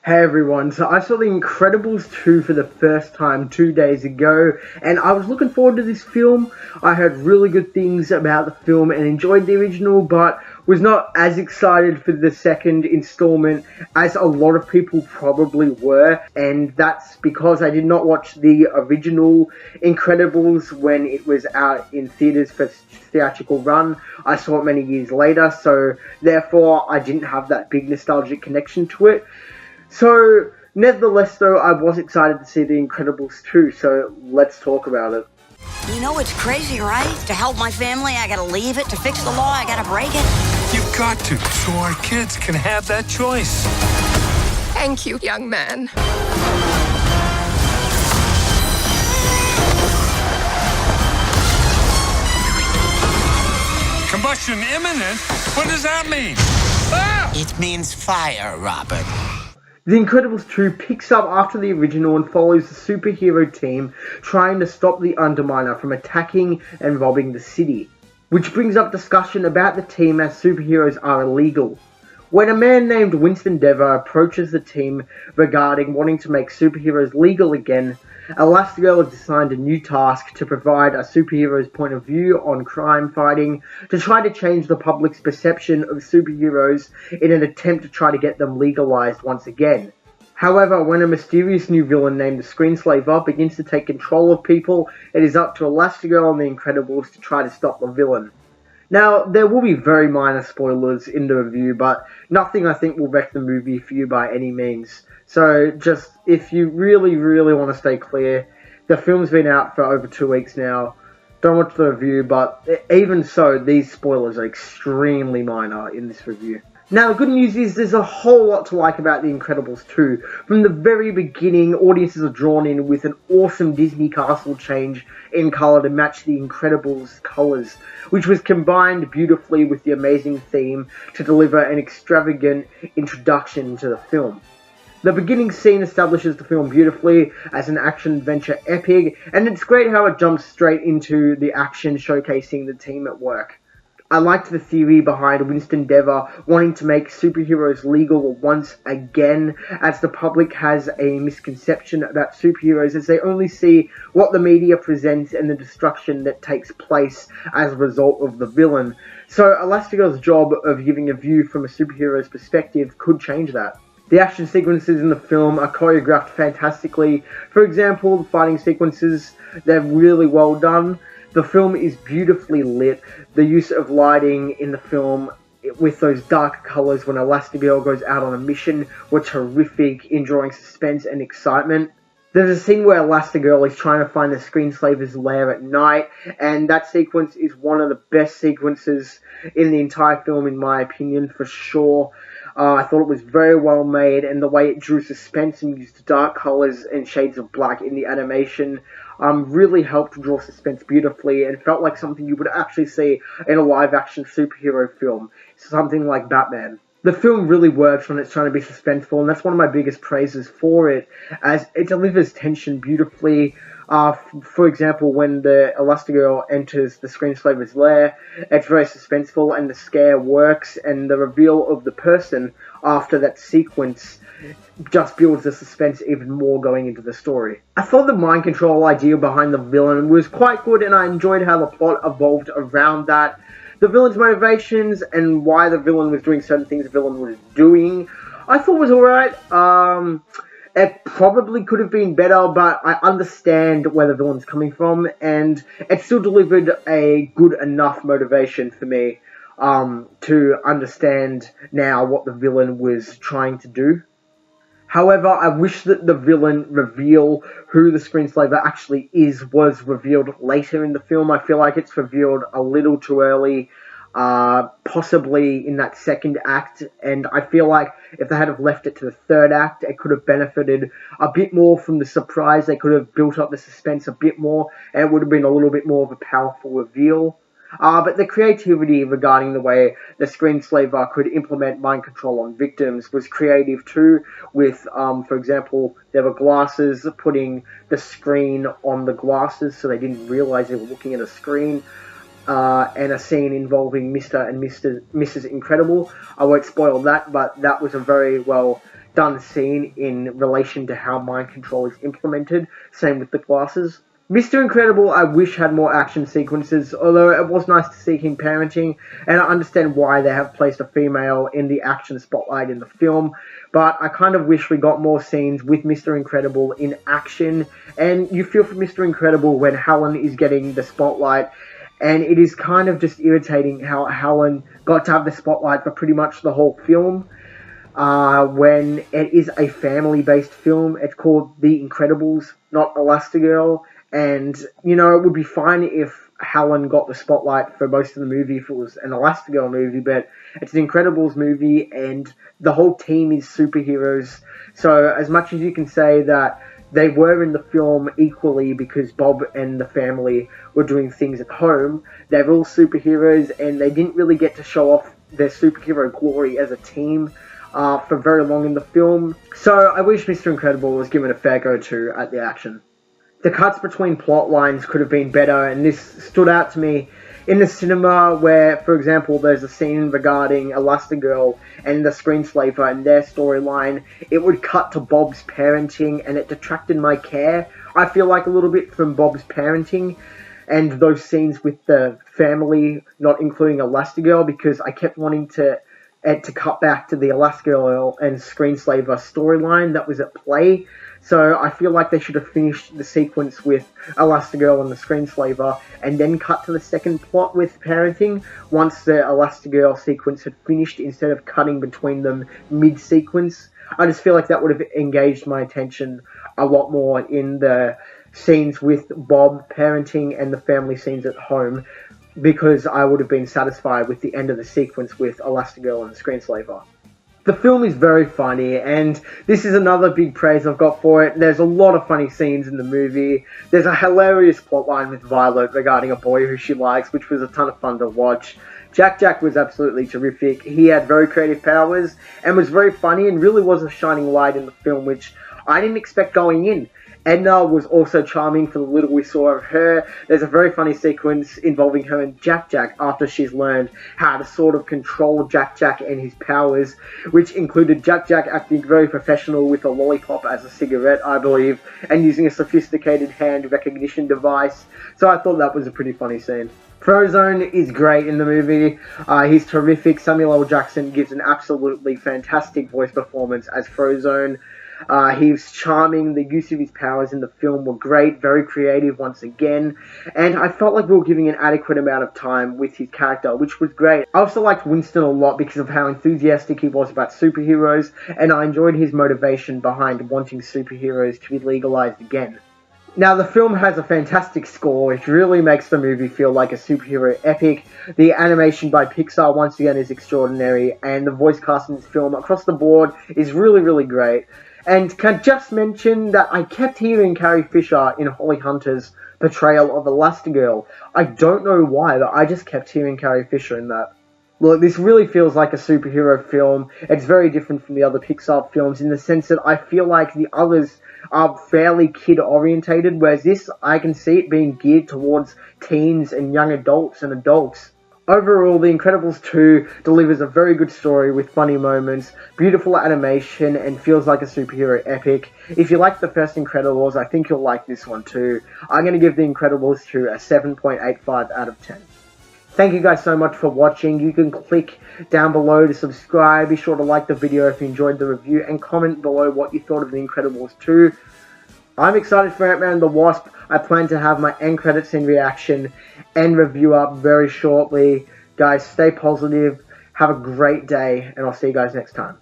Hey everyone, so I saw The Incredibles 2 for the first time 2 days ago, and I was looking forward to this film. I heard really good things about the film and enjoyed the original, but was not as excited for the second installment as a lot of people probably were, and that's because I did not watch the original Incredibles when it was out in theaters for theatrical run. I saw it many years later, so therefore I didn't have that big nostalgic connection to it. So, nevertheless though, I was excited to see The Incredibles 2, so let's talk about it. You know it's crazy, right? To help my family, I gotta leave it. To fix the law, I gotta break it. You've got to, so our kids can have that choice. Thank you, young man. Combustion imminent? What does that mean? Ah! It means fire, Robert. The Incredibles 2 picks up after the original and follows the superhero team trying to stop the Underminer from attacking and robbing the city, which brings up discussion about the team as superheroes are illegal. When a man named Winston Dever approaches the team regarding wanting to make superheroes legal again, Elastigirl is assigned a new task to provide a superhero's point of view on crime fighting to try to change the public's perception of superheroes in an attempt to try to get them legalized once again. However, when a mysterious new villain named the Screenslaver begins to take control of people, it is up to Elastigirl and the Incredibles to try to stop the villain. Now, there will be very minor spoilers in the review, but nothing I think will wreck the movie for you by any means. So, just, if you really want to stay clear, the film's been out for over 2 weeks now. Don't watch the review, but even so, these spoilers are extremely minor in this review. Now, the good news is there's a whole lot to like about The Incredibles 2. From the very beginning, audiences are drawn in with an awesome Disney castle change in colour to match The Incredibles' colours, which was combined beautifully with the amazing theme to deliver an extravagant introduction to the film. The beginning scene establishes the film beautifully as an action-adventure epic, and it's great how it jumps straight into the action, showcasing the team at work. I liked the theory behind Winston Dever wanting to make superheroes legal once again, as the public has a misconception about superheroes as they only see what the media presents and the destruction that takes place as a result of the villain. So Elastigirl's job of giving a view from a superhero's perspective could change that. The action sequences in the film are choreographed fantastically. For example, the fighting sequences, they're really well done. The film is beautifully lit. The use of lighting in the film with those dark colours when Elastigirl goes out on a mission were terrific in drawing suspense and excitement. There's a scene where Elastigirl is trying to find the Screenslaver's lair at night, and that sequence is one of the best sequences in the entire film, in my opinion, for sure. I thought it was very well made, and the way it drew suspense and used dark colours and shades of black in the animation really helped draw suspense beautifully and felt like something you would actually see in a live-action superhero film, something like Batman. The film really works when it's trying to be suspenseful, and that's one of my biggest praises for it, as it delivers tension beautifully. For example, when the Elastigirl enters the Screenslaver's lair, it's very suspenseful and the scare works, and the reveal of the person after that sequence just builds the suspense even more going into the story. I thought the mind control idea behind the villain was quite good, and I enjoyed how the plot evolved around that. The villain's motivations and why the villain was doing certain things the villain was doing, I thought was alright. It probably could have been better, but I understand where the villain's coming from, and it still delivered a good enough motivation for me to understand now what the villain was trying to do. However, I wish that the villain reveal who the Screenslaver actually is was revealed later in the film. I feel like it's revealed a little too early, possibly in that second act, and I feel like if they had have left it to the third act, it could have benefited a bit more from the surprise. They could have built up the suspense a bit more, and it would have been a little bit more of a powerful reveal. But the creativity regarding the way the Screenslaver could implement mind control on victims was creative too, with, for example, there were glasses, putting the screen on the glasses so they didn't realize they were looking at a screen. And a scene involving Mr. and Mrs. Incredible. I won't spoil that, but that was a very well done scene in relation to how mind control is implemented. Same with the glasses. Mr. Incredible, I wish had more action sequences, although it was nice to see him parenting, and I understand why they have placed a female in the action spotlight in the film, but I kind of wish we got more scenes with Mr. Incredible in action, and you feel for Mr. Incredible when Helen is getting the spotlight, and it is kind of just irritating how Helen got to have the spotlight for pretty much the whole film. When it is a family-based film, it's called The Incredibles, not Elastigirl. And, you know, it would be fine if Helen got the spotlight for most of the movie if it was an Elastigirl movie, but it's an Incredibles movie, and the whole team is superheroes. So as much as you can say that they were in the film equally because Bob and the family were doing things at home, they're all superheroes, and they didn't really get to show off their superhero glory as a team for very long in the film. So I wish Mr. Incredible was given a fair go to at the action. The cuts between plot lines could have been better, and this stood out to me in the cinema where, for example, there's a scene regarding Elastigirl and the Screenslaver and their storyline. It would cut to Bob's parenting, and it detracted my care, I feel like, a little bit from Bob's parenting and those scenes with the family, not including Elastigirl, because I kept wanting to cut back to the Elastigirl and Screenslaver storyline that was at play. So I feel like they should have finished the sequence with Elastigirl and the Screenslaver and then cut to the second plot with parenting once the Elastigirl sequence had finished, instead of cutting between them mid-sequence. I just feel like that would have engaged my attention a lot more in the scenes with Bob parenting and the family scenes at home, because I would have been satisfied with the end of the sequence with Elastigirl and the Screenslaver. The film is very funny, and this is another big praise I've got for it. There's a lot of funny scenes in the movie. There's a hilarious plotline with Violet regarding a boy who she likes, which was a ton of fun to watch. Jack was absolutely terrific. He had very creative powers and was very funny and really was a shining light in the film, which I didn't expect going in. Edna was also charming for the little we saw of her. There's a very funny sequence involving her and Jack after she's learned how to sort of control Jack and his powers, which included Jack acting very professional with a lollipop as a cigarette, I believe, and using a sophisticated hand recognition device. So I thought that was a pretty funny scene. Frozone is great in the movie. He's terrific. Samuel L. Jackson gives an absolutely fantastic voice performance as Frozone. He was charming. The use of his powers in the film were great, very creative once again, and I felt like we were giving an adequate amount of time with his character, which was great. I also liked Winston a lot because of how enthusiastic he was about superheroes, and I enjoyed his motivation behind wanting superheroes to be legalized again. Now, the film has a fantastic score, which really makes the movie feel like a superhero epic. The animation by Pixar, once again, is extraordinary, and the voice cast in this film across the board is really, really great. And can I just mention that I kept hearing Carrie Fisher in Holly Hunter's portrayal of Elastigirl. I don't know why, but I just kept hearing Carrie Fisher in that. Look, this really feels like a superhero film. It's very different from the other Pixar films in the sense that I feel like the others are fairly kid-orientated, whereas this, I can see it being geared towards teens and young adults and adults. Overall, The Incredibles 2 delivers a very good story with funny moments, beautiful animation, and feels like a superhero epic. If you like the first Incredibles, I think you'll like this one too. I'm going to give The Incredibles 2 a 7.85 out of 10. Thank you guys so much for watching. You can click down below to subscribe. Be sure to like the video if you enjoyed the review, and comment below what you thought of The Incredibles 2. I'm excited for Ant-Man and the Wasp. I plan to have my end credit scene reaction and review up very shortly. Guys, stay positive, have a great day, and I'll see you guys next time.